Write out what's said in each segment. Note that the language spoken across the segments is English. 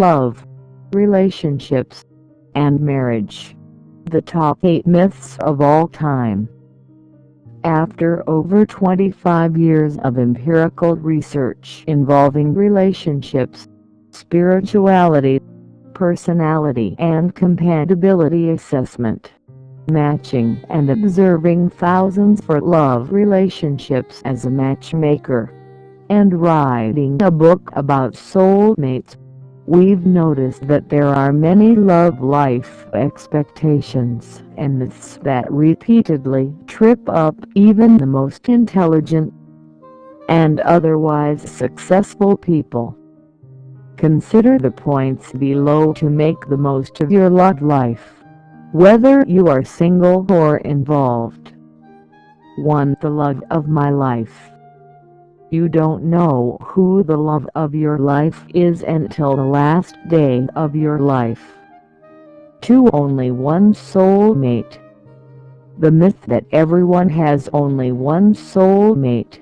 love, relationships, and marriage. The top 8 myths of all time. After over 25 years of empirical research involving relationships, spirituality, personality and compatibility assessment, matching and observing thousands for love relationships as a matchmaker, and writing a book about soulmates, we've noticed that there are many love life expectations and myths that repeatedly trip up even the most intelligent and otherwise successful people. Consider the points below to make the most of your love life, whether you are single or involved. 1. The love of my life. You don't know who the love of your life is until the last day of your life. 2. Only one soulmate. The myth that everyone has only one soulmate,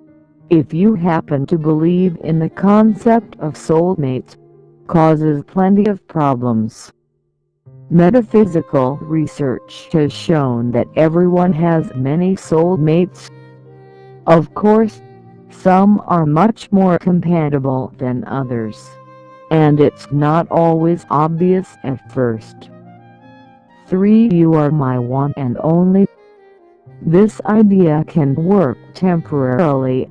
if you happen to believe in the concept of soulmates, causes plenty of problems. Metaphysical research has shown that everyone has many soulmates. Of course, some are much more compatible than others, and it's not always obvious at first. 3. You are my one and only. This idea can work temporarily,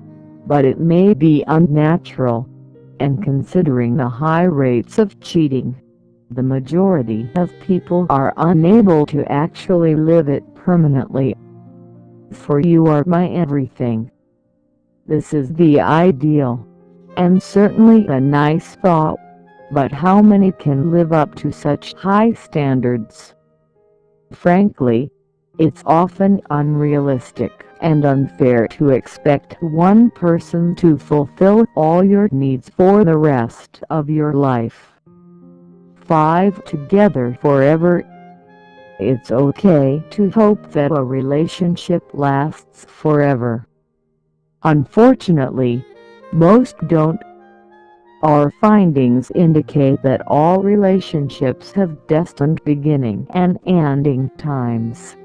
but it may be unnatural, and considering the high rates of cheating, the majority of people are unable to actually live it permanently. For you are my everything. This is the ideal, and certainly a nice thought, but how many can live up to such high standards? Frankly, it's often unrealistic and unfair to expect one person to fulfill all your needs for the rest of your life. 5. Together forever. It's okay to hope that a relationship lasts forever. Unfortunately, most don't. Our findings indicate that all relationships have destined beginning and ending times.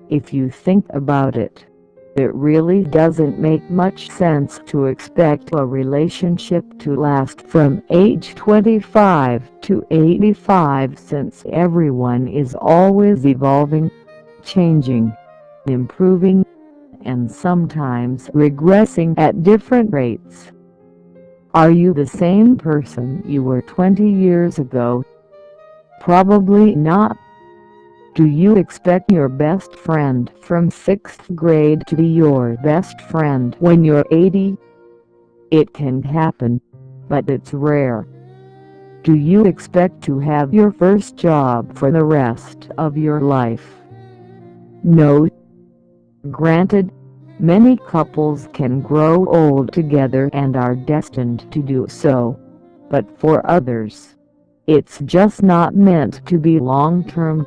If you think about it, it really doesn't make much sense to expect a relationship to last from age 25 to 85, since everyone is always evolving, changing, improving, and sometimes regressing at different rates. Are you the same person you were 20 years ago? Probably not. Do you expect your best friend from 6th grade to be your best friend when you're 80? It can happen, but it's rare. Do you expect to have your first job for the rest of your life? No. Granted, many couples can grow old together and are destined to do so, but for others, it's just not meant to be long-term.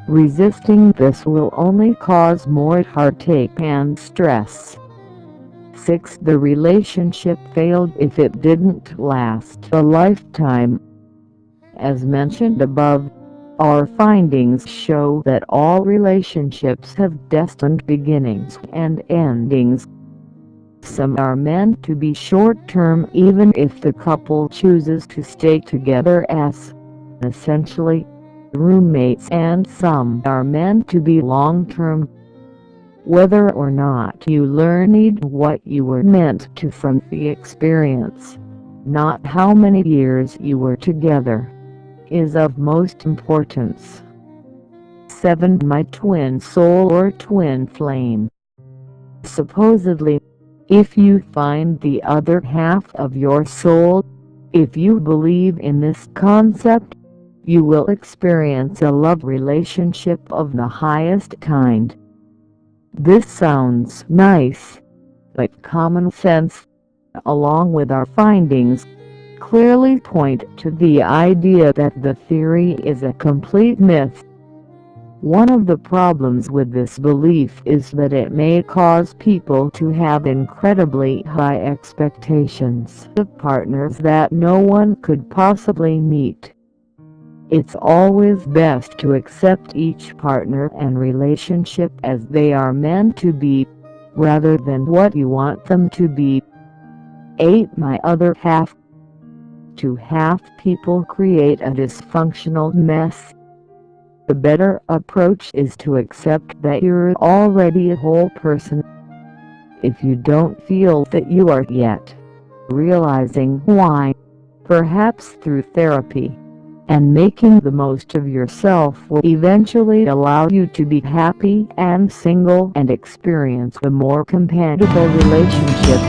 Resisting this will only cause more heartache and stress. 6. The relationship failed if it didn't last a lifetime. As mentioned above, our findings show that all relationships have destined beginnings and endings. Some are meant to be short-term even if the couple chooses to stay together as, essentially, roommates, and some are meant to be long-term. Whether or not you learned what you were meant to from the experience, not how many years you were together, is of most importance. 7. My twin soul or twin flame. Supposedly, if you find the other half of your soul, if you believe in this concept, you will experience a love relationship of the highest kind. This sounds nice, but common sense, along with our findings, clearly point to the idea that the theory is a complete myth. One of the problems with this belief is that it may cause people to have incredibly high expectations of partners that no one could possibly meet. It's always best to accept each partner and relationship as they are meant to be, rather than what you want them to be. 8. My other half. Two half people create a dysfunctional mess. The better approach is to accept that you're already a whole person. If you don't feel that you are yet, realizing why, perhaps through therapy and making the most of yourself will eventually allow you to be happy and single and experience a more compatible relationship.